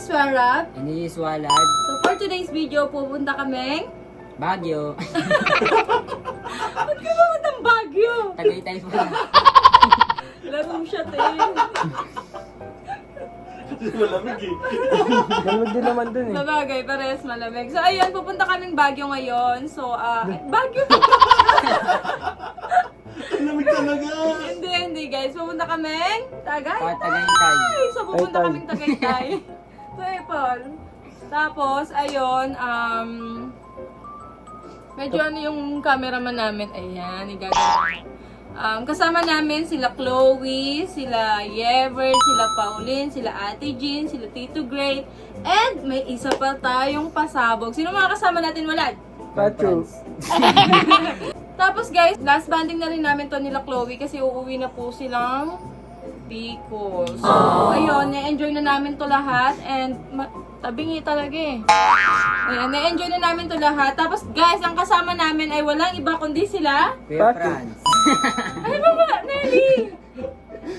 is Swarab. And this is Walad. So for today's video, pupunta kaming... Baguio. Ba't ka pupuntang Baguio? Tagaytay po na. Larong siya, te. Malamig eh. Malamig din naman dun eh. Sabagay, parehas malamig. So ayun, pupunta kaming Baguio ngayon. So, Baguio pa. Malamig talaga. Hindi guys. Pupunta kaming Tagaytay. Tagaytay. So pupunta kaming Tagaytay. So, Paul. Tapos, ayun, medyo ano yung cameraman namin. Ayan, igagawin. Kasama namin sila Chloe, sila Yever, sila Pauline, sila Ate Jean, sila Tito Gray, and may isa pa tayong pasabog. Sino mga kasama natin, Walad? Pacho. Tapos guys, last banding na rin namin to nila Chloe kasi uuwi na po silang Bicol. So, ayun, na-enjoy na namin to lahat and tabingi talaga eh. Ayan, na-enjoy na namin to lahat. Tapos guys, ang kasama namin ay walang iba kundi sila. Kuya Franz. Ay, baba, Nelly!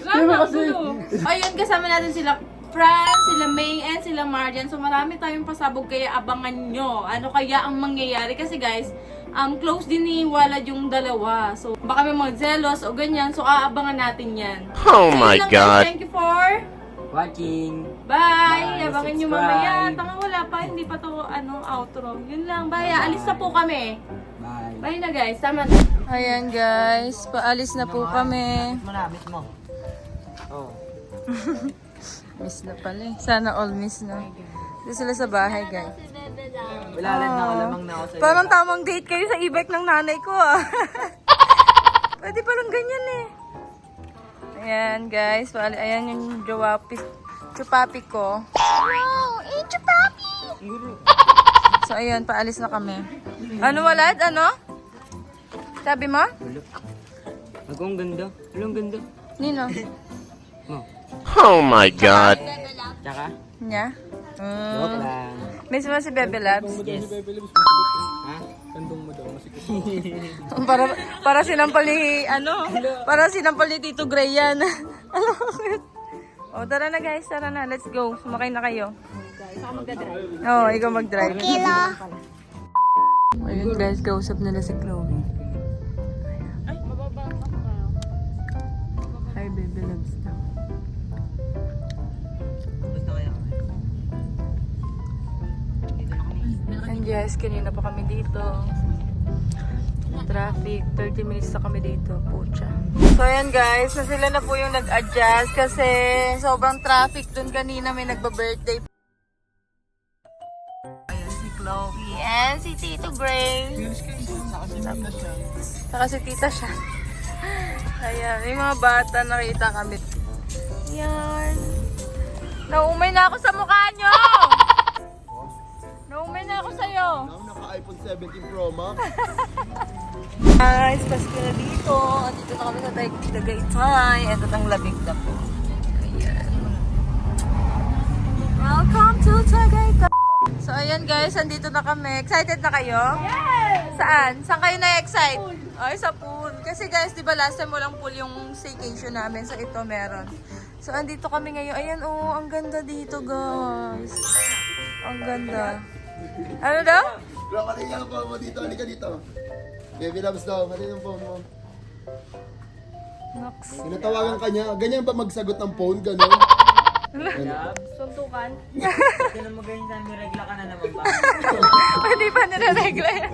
Lama ko. Ayun, kasama natin sila Fran, sila May, and sila Marjan. So, marami tayong pasabog kaya abangan nyo. Ano kaya ang mangyayari? Kasi guys, close din ni Walad yung dalawa. So, baka may mga jealous o ganyan. So, aabangan natin yan. Oh my Ayun lang, God. guys. Thank you for Watching. bye! Bye, Abangan nyo subscribe. mamaya. Tanga, wala pa. Hindi pa to, outro. Yun lang. Bye. Alis na po kami. Bye. Bye na guys. Tama na. Ayan guys. Paalis na po kami. Miss mo na, miss mo. Oh. Miss na pala eh. Sana all miss na. Dito sila sa bahay guys. Wala lang na, lamang na ako sa'yo. Parang tamang date kayo sa e-bike ng nanay ko ah. Pwede palang ganyan eh. Ayan guys. Ayan yung chupapi ko. Wow! Chupapi! So ayan, paalis na kami. Ano Walad? Ano? Sabi mo? Ang ganda. Ang ganda. Nino? Mo. Oh my God. Tsaka? Niya? Joke lang. Miss mo si Bebe Labs? Yes. Ha? Kandong mo daw, masikip. para sinampal ni, para sinampal ni Tito Gray yan. O, tara na guys, tara na. Let's go. Sumakay na kayo. Oo, ikaw mag-drive. Ayun guys, kausap nila si Chloe. Hi, Baby Loves na. Basta kaya ako. Dito na kami. And yes, kanina pa kami dito. Traffic, 30 minutes na kami dito. Pucha. So ayan guys, na sila na po yung nag-adjust kasi sobrang traffic dun kanina. May nagba-birthday. Ayan si Chloe and si Tito Gray. Saka si Tita siya. Ayan, may mga bata nakita kami. Ayan. Naumay na ako sa mukha nyo! Naumay na ako sa'yo. Naka-iPhone 17 Pro Max. Guys, pasko na dito. Dito na kami sa Tagaytay. Ito ang labig na po. Ayan. Welcome to Tagaytay. So ayan guys, andito na kami. Excited na kayo? Yes! Saan? Saan kayo na-excite? Ay, sa pool. Kasi guys, di ba last time walang pool yung staycation namin. So ito meron. So andito kami ngayon. Ayan, oh, ang ganda dito guys. Ang ganda. Ano daw? Bro, matiin ka ang phone mo dito. Halika dito. Baby Loves daw. Matiin ang phone mo. Nox. Tinatawagan ka niya. Ganyan ba magsagot ng phone? Ganon? Suntukan. Ito na magaling sa amin, regla ka na naman ba? Hindi pa nila-regla yan.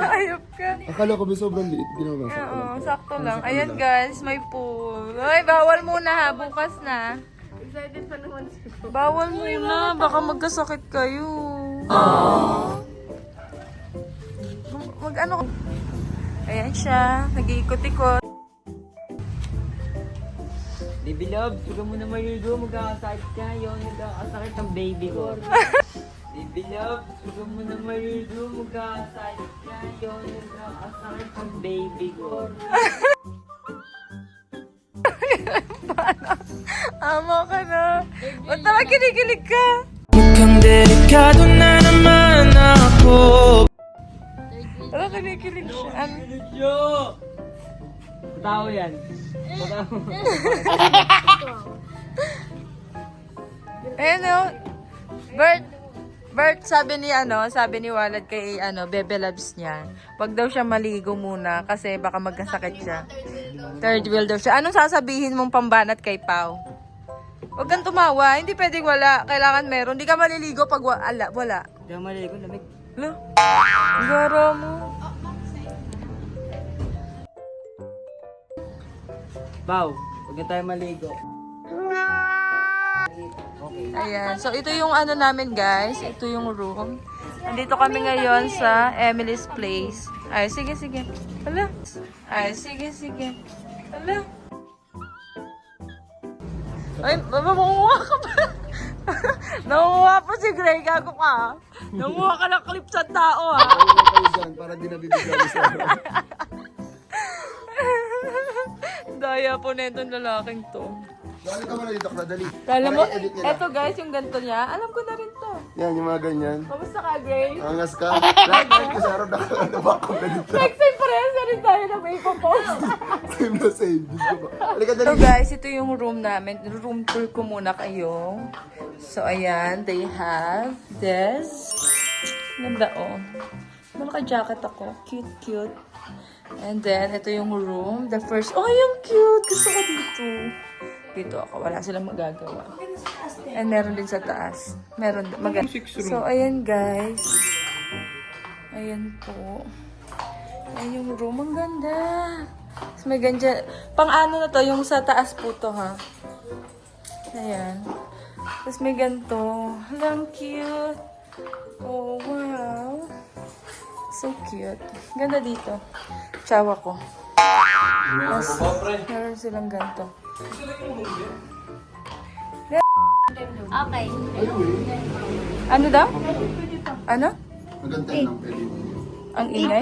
Ayop ka. Akala ko may sobrang liit. Ginawa. Oo, sakto lang. Ayan guys, may pool. Ay, bawal muna ha. Bukas na. Excited pa naman. Bawal muna. Baka magkasakit kayo. Mag-ano. Ayan siya. Nag-iikot-ikot. Baby love, suga mo na maligo, magkakasakit ka. Yung nagkakasakit ang baby ko. Baby love, suga mo na maligo, magkakasakit ka. Yung nagkakasakit ang baby ko. Amo ka na. Ba't naman kinikilig ka? Mukhang delikado na naman ako. Parang kinikilig siya. Yo! Tao yan. Ayan o. Bert, sabi ni Walad kay Bebe Loves niya, wag daw siya maligo muna kasi baka magkasakit siya. Third wheel daw siya. Anong sasabihin mong pambanat kay Pao? Huwag kang tumawa, hindi pwedeng wala. Kailangan meron. Hindi ka maliligo pag wala. Hindi ako maligo, lamig. Hala, gara mo. Pao, huwag na tayo maligo. Ayan. So, ito yung namin, guys. Ito yung room. Nandito kami ngayon sa Emily's Place. Ay, sige. Hala. Ay, sige. Hala. Ay, mamunguha ka ba? Nangunguha po si Gray. Gago ka. Nangunguha ka ng clip sa tao, ha? Ano na kayo dyan para di nabibigyan sa Daya po na itong lalaking to. Dali ka muna dito, Kla, dali. Kala mo, Para i-edit nila. eto guys, yung ganito niya. Alam ko na rin to. Yan, yung mga ganyan. Kamusta ka, Gray? Angas ka. Lahat kasi araw na baka ganito. Sexy friends na rin tayo na may ipopost. Same na same. Diyos ko ba? Halika, So dali. guys, ito yung room namin. Room tour ko muna kayo. So ayan, they have this. Ganda oh. Naka-jacket ako. Cute. And then, ito yung room. The first, oh yung cute! Gusto ko dito. Dito ako. Wala silang magagawa. And meron din sa taas. Meron maganda. So ayan guys. Ayan po. Ayan yung room. Ang ganda. Tapos may ganda. Pang ano na to, yung sa taas po to ha. Ayan. Tapos may ganito. Lang cute. Oh, wow. So cute. Ganda dito. Tsawa ko. Tapos, meron silang ganito. Okay. Ano daw? Ano? Maganda ng pwede. Ang ingay?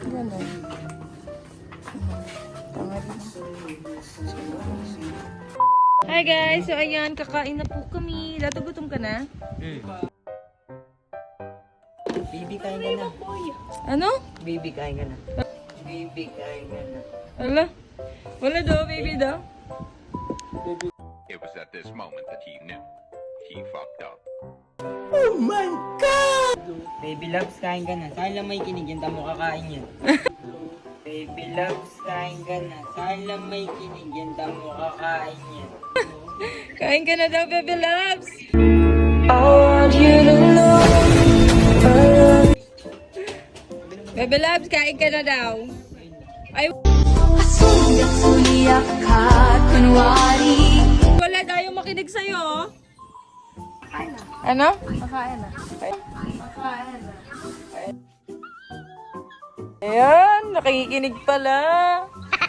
Ganun. Hi guys! So ayan, kakain na po kami. Dato gutom ka na? Baby, kain ka na. Ano? Baby, kain ka na. Baby, kain ka na. Wala? Wala daw, baby daw. It was at this moment that he knew. He fucked up. Baby loves, kain ka na. Saan lang may kinig yan, tamo kakain yan. Baby loves, kain ka na. Saan lang may kinig yan, tamo kakain yan. Kain ka na daw, baby loves! Baby loves, kain ka na daw. Ay, Suliak-suliak ka, kunwari. wala tayong makinig sa'yo. Ano? Makain na. Ayan, nakikinig pala.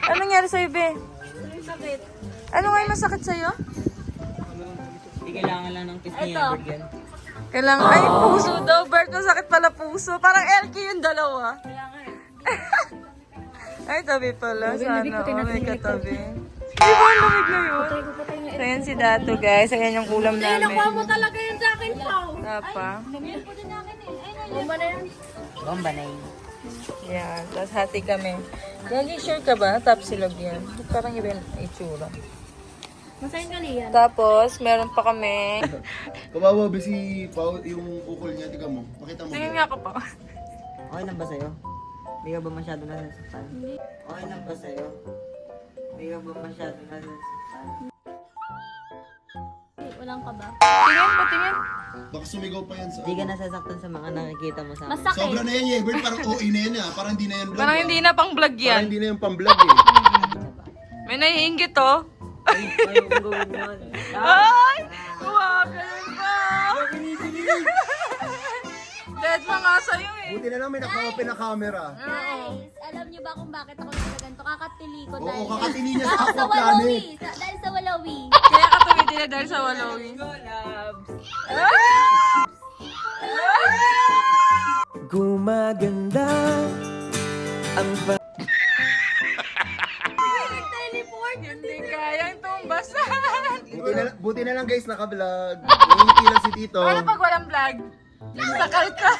Ano nangyari sa'yo, be? Sakit. Ano nga yung masakit sa'yo? Hindi kailangan lang ng kiss ni Edward yan. Kailangan, ay, puso daw. Bert, masakit pala puso. Parang LK yung dalawa. Ay, tabi pala. Sana, may katabi. Di ba, ang lamig na yun? So, ayan si Dato, guys. Ayan yung ulam namin. Mo talaga yun sa akin, Pao. Tapa. Yan po din namin eh. Bomba na yan. Bomba na yun. Yan. Tapos hati kami. Gagi, sure ka ba? Top silog yan. Parang iba yung itsura. Masayin ka niyan. Tapos, meron pa kami. Kawawa ba si Pao, yung ukol niya, tiga mo. Pakita mo. Tingin nga ako pa. Okay lang ba sa'yo? Hindi ka ba masyado nasasaktan? Okay lang ba sa'yo? Hindi ka ba masyado nasasaktan? Walang ka ba? Tingin pa, tingin. Baka sumigaw pa yan sa... Hindi ka nasasaktan sa mga nakikita mo sa akin. Masakit. Sobra na yan, Yebert. Parang OA na yan, Parang hindi na yan vlog. Parang hindi na pang vlog Parang yan. hindi na yan pang-vlog, May naiingit, oh. Ay, ayaw kong gawin yun. Ay! Kuwagalan ka! Dead pa nga sa'yo eh. Buti na lang may naka-open na camera. Guys, alam niyo ba kung bakit ako nagkaganto? Kakatili ko Oo, kakatili niya sa Sa Aqua Walawi. Planet. Dahil sa Walawi. Kaya ka tumiti na dahil sa Walawi. Gumaganda ang Hindi kayang tumbasan. Buti na lang guys, naka-vlog. Ngingiti lang si Tito. Ano pag walang vlog? Sakal ka.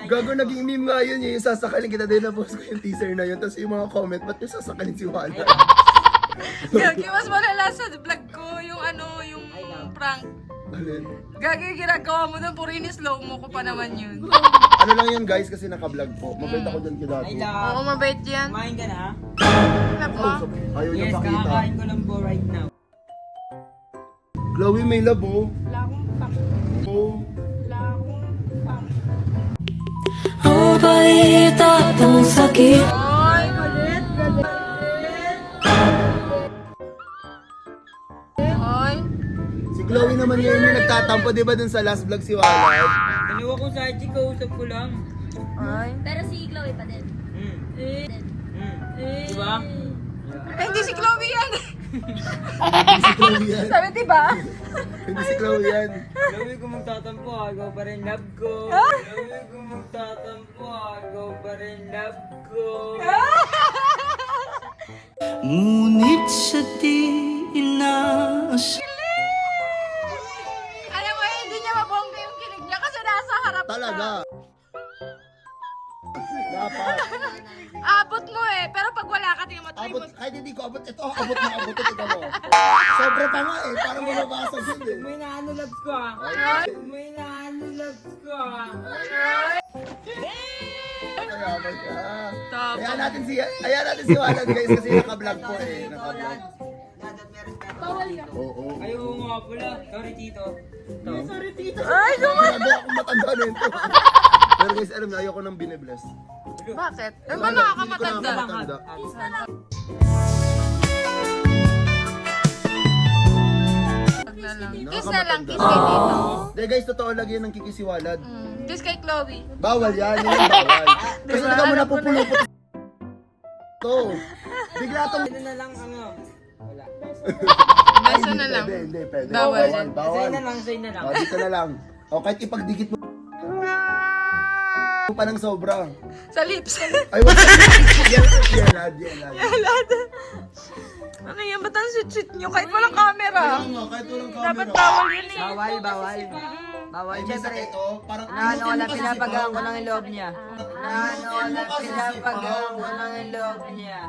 Gago, naging meme nga yun. Yung sasakalin kita din na post ko yung teaser na yun. Tapos yung mga comment, ba't yung sasakalin si Wala? Gagi, mas malala sa vlog ko yung yung prank. Alin? Gagi, ginagawa mo doon, puro slow mo ko pa naman yun. Ano lang yan guys kasi naka-vlog po. Mabait ako dyan kay Ay, Dago. Oo, love. mabait yan. Kumain ka na, ha? Love mo? Ayaw niya Yes, pakita. kakakain ko lang po right now. Chloe, may love oh. Oh. Oh, bait at ang sakit. Ay, malit. Ay, Si Chloe naman ngayon yung nagtatampo, di ba dun sa last vlog si Walad? Dalawa ko sa IG, kausap ko lang. ay. Pero si Chloe pa din. Diba? Eh, hindi si Chloe yan. Hindi si Chloe yan. Sabi, diba? Hindi si Chloe yan. Chloe, kung magtatampo, agaw pa rin love ko. Chloe, kung magtatampo, agaw pa rin love ko. Ngunit sa di inaas. Alam mo, hindi niya mabongga yung kilig niya kasi nasa harap ka. Talaga. Dapat. Abot mo eh, pero pag wala ka, tingnan mo, Abot, kahit hindi ko abot, ito abot na abot ito mo. Sobra pa nga eh, parang mababasag yun eh. May naano loves ko, ha? May naano loves ko, ha? Kaya ba siya? Top. Ayan natin si Walad guys kasi naka-vlog po eh. Naka-vlog. Oo. Ay, oo nga pala. Sorry, Tito. Ay, gumana. Grabe akong matanda na ito. Pero guys, alam na, ayoko nang binibless. Bakit? Eh, ba Wala, nakakamatanda? hindi ko nakakamatanda. Wag na lang. Kiss na lang, kiss kay Tito. Hindi guys, totoo lagi yan ng kikisiwalad. Kiss kay Chloe. Bawal yan, yun yung bawal. Kasi Diba? hindi ka mo Alam ko na. napupulupot. Ito. Bigla tong... Ano na lang, ano? Wala. Beso na lang. Hindi, pwede. Bawal. Bawal. Sa'yo na lang, sa'yo na lang. O, dito na lang. O, kahit ipagdikit mo pa ng sobra. Sa lips. Ay, wag yan. Ano yan? Ba't ang sweet-sweet nyo? Kahit walang camera. Kaya nga, kahit walang camera. Dapat bawal yun eh. Bawal, bawal. Bawal, Ay, syempre. masakit, oh. Parang Ano wala kasi pinapagaan sigaw. ko lang yung loob niya. Ano wala pinapagaan ko lang yung loob niya.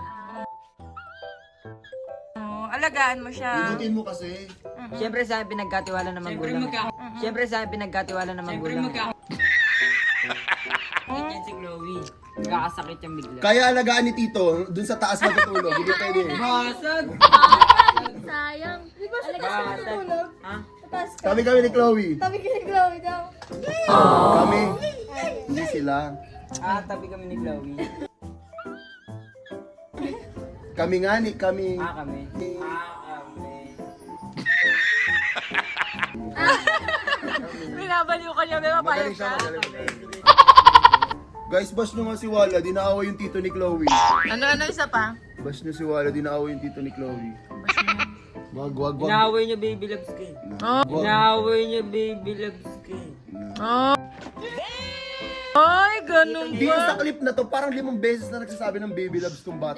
Oo, alagaan mo siya. Ikutin mo kasi. Syempre sa akin pinagkatiwala ng Siyempre magulang. Syempre sa akin pinagkatiwala ng Siyempre magulang. yan si Chloe. Magkakasakit yung bigla. Kaya alagaan ni Tito, dun sa taas matutulog. Hindi pwede. Basag! Sayang. Basag! Ha? Kami ni Chloe. Sabi ko si Chloe daw. Kami. Hindi sila. Tabi kami ni Chloe. Kami nga ni, kami. Kami. Binabaliw ka niya, may mapayag Magaling siya, ka. magaling. Guys, bash nyo nga si Wala, dinaawa yung tito ni Chloe. Ano isa pa? Bash nyo si Wala, dinaawa yung tito ni Chloe. Wag. Inaaway niya baby loves ko eh. Oh. Inaaway niya baby loves ko eh. Oh. Ay, ganun Di ba? sa clip na to, parang 5 beses na nagsasabi ng baby loves tong bata.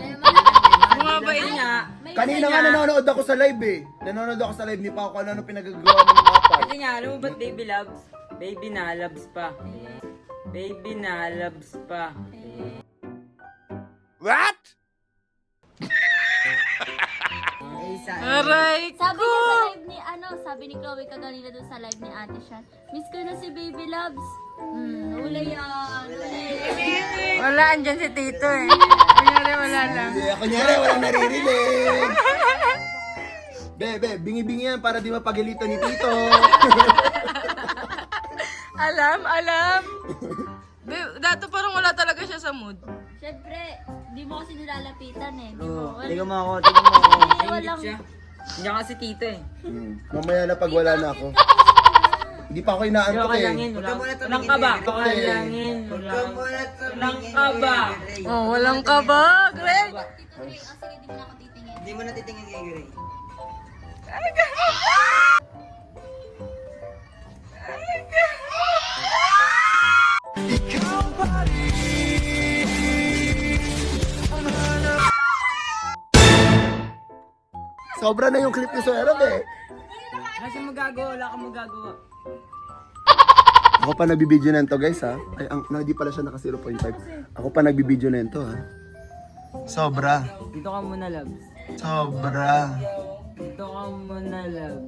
Bumabait Niya, Kanina nga nanonood ako sa live eh. Nanonood ako sa live ni Pao kung ano pinagagawa ng papa. kasi nga, alam mo ba't baby loves? Baby na loves pa. Baby na loves pa. What? Aray Sabi ko. niya sa live ni, sabi ni Chloe kaganina doon sa live ni Ate Shan. Miss ko na si Baby Loves. Wala yan. Wala, andyan si Tito eh. Kunyari, wala lang. Hindi, kunyari, walang naririnig. Be, bingi-bingi yan para di mapagalitan ni Tito. Alam. Dato parang wala talaga siya sa mood. Siyempre, di mo kasi nilalapitan eh. Di Oo, mo. tingnan mo ako, tingnan mo ako. Eh, walang... Siya. Hindi kasi tito eh. Mamaya na pag wala na ako. Hindi pa ako inaantok eh. Walang kaba. Walang kaba. Oh, walang kaba, Greg. Tito Greg, sige, di mo na ako titingin. Hindi mo natitingin kay Gray. Sobra na yung clip ni Sir Erab eh. Kasi magagawa, wala kang magagawa. Ako pa nagbibideo na ito guys ha. Ay, hindi pala siya naka 0.5. Ako pa nagbibideo na ito ha. Sobra. Dito ka muna, loves. Sobra. Ito ka muna, love.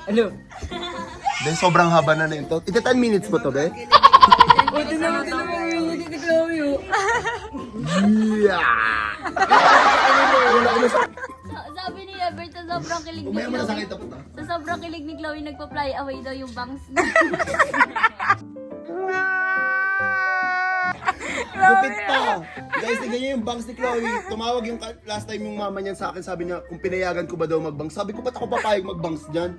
Hello? Be, sobrang haba na ito. Ito 10 minutes ba to, be? Buti naman ito yung ni Chloe, oh. Yeah! Sabi ni Ebert, sa sobrang kilig ni Umaya mo na sa Chloe. kita po to. Sa sobrang kilig ni Chloe, nagpa-fly away daw yung bangs niya. Gupit pa! Guys, tignan niyo yung bangs ni Chloe. Tumawag yung last time yung mama niyan sa akin. Sabi niya, kung pinayagan ko ba daw magbangs. Sabi ko, ba't ako papayag magbangs dyan?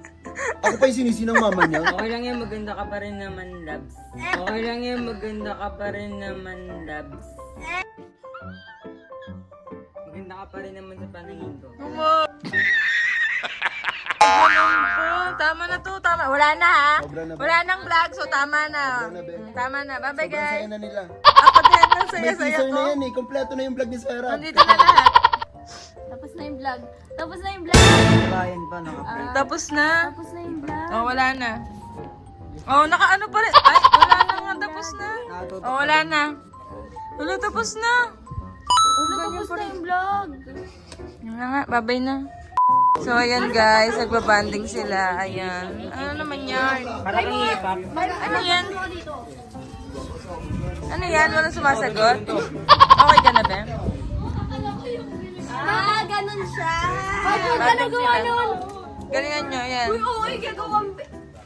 Ako pa yung sinisi ng mama niya. Okay lang yan, maganda ka pa rin naman, loves. Okay lang yan, maganda ka pa rin naman, loves. Maganda ka pa rin naman sa paningin ko. Tama na to, tama. Wala na ha. Sobra na ba? Wala nang vlog, so tama na. Sobra na, be. Tama na. Bye-bye Sobrang saya guys. na nila. Ako din, ang May saya-saya teaser ko. na yan eh. Kompleto na yung vlog ni Sarah. Nandito na lahat. Tapos na yung vlog. Tapos na yung vlog. Bayan pa, naka-pray. Tapos na. Tapos na yung vlog. Oh, wala na. Oh, nakaano pa rin. Ay, wala na nga. Tapos na. Oh, wala na. Wala, tapos na. Ano, tapos na yung vlog. Yun na nga, bye-bye na. So, ayan guys, nagbabanding sila. Ayan. Ano naman yan? Parang hip-hop. Ano yan? Ano yan? Walang sumasagot? Okay ka na, be? Ah, ganun siya. Huwag ka nagawa nun. Galingan nyo, ayan.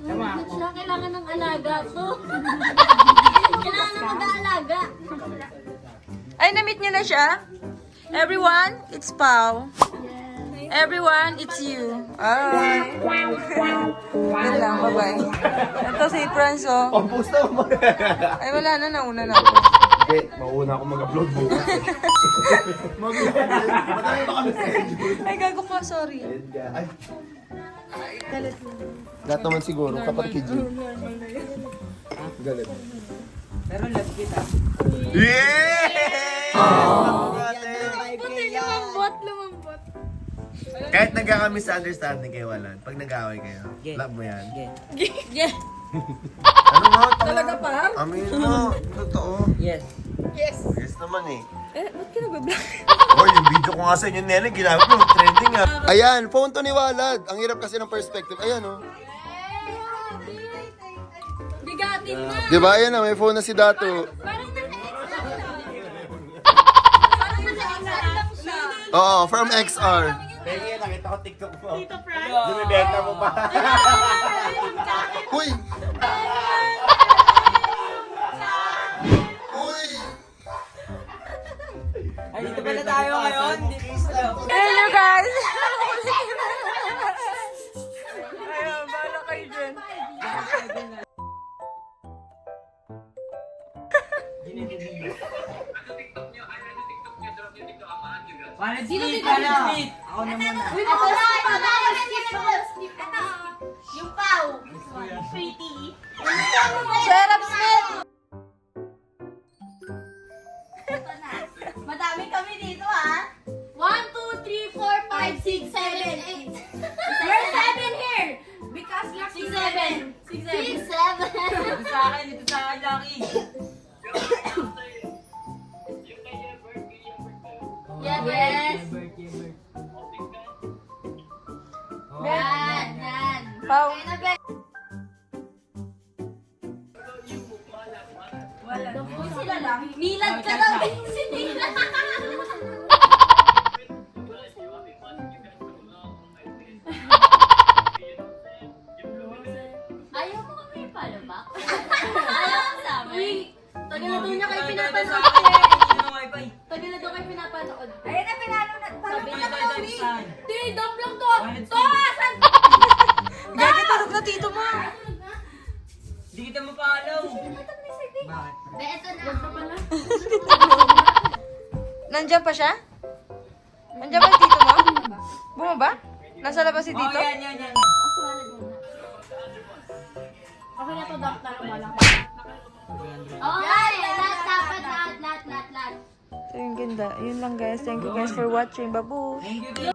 Ganun siya, kailangan ng alaga to. Kailangan ng mag-aalaga. Ay, na-meet nyo na siya? Everyone, it's Pao. Everyone, it's you. Ah. Yun lang, bye-bye. Ito si Franz, oh. Oh, post na mo. Ay, wala na, nauna na ako. Hindi, mauna ako mag-upload bukas. Madami pa kami sa edge. Ay, gago ka, sorry. Ay. Lahat naman siguro, kapag kay G. Galit. Pero love kita. Kahit nagkaka-misunderstanding kayo, Walan, pag nag-away kayo, Yeah. love mo yan. Yeah. Ano mo? Talaga pa? Amin mo, totoo. Yes. Yes naman eh. Ba't ka nag-vlog? Oh, yung video ko nga sa inyo, Nene, ginamit mo, trending ah. Ayan, phone to ni Walad. Ang hirap kasi ng perspective. Ayan oh. Bigatin na. Diba, ayan na, may phone na si Dato. Parang Oo, from XR. Pegi, nakita ko TikTok mo. Dumibenta mo pa. Uy! Uy! Ay, dito pala tayo ngayon. Hello, guys! Ayun, bahala kayo dyan. Wallet Smith, Wallet Smith. Ako na muna. yung pau. Pretty. Shut up, Smith! Madami kami dito ha. 1, 2, 3, 4, 5, 6, 7, 8. We're 7 here. Because you're 6, 7. 6, 7. Dito sa akin, Lucky. Yes. Yan, yan. Pao. Uy, sila lang. Milad ka daw din si Nila. Ayaw mo kami follow back? Ayaw mo sa amin? Uy, tagal na doon niya kayo pinapanood. Tagal na doon kayo pinapanood. Ayun na, pinanood na. Sabi niya kayo, Di, dump lang to. To, asan? Gagi, tulog na tito mo. Hindi kita mapalaw. Bakit? Be, eto na. Huwag pa pala. Nandiyan pa siya? Nandiyan ba yung tito mo? Bumaba? Nasa labas si Oh, tito? yan. Okay na to, dump na lang wala. Okay, lahat. So, yung ganda. Yun lang guys. Thank you guys for watching. Babu! Thank you.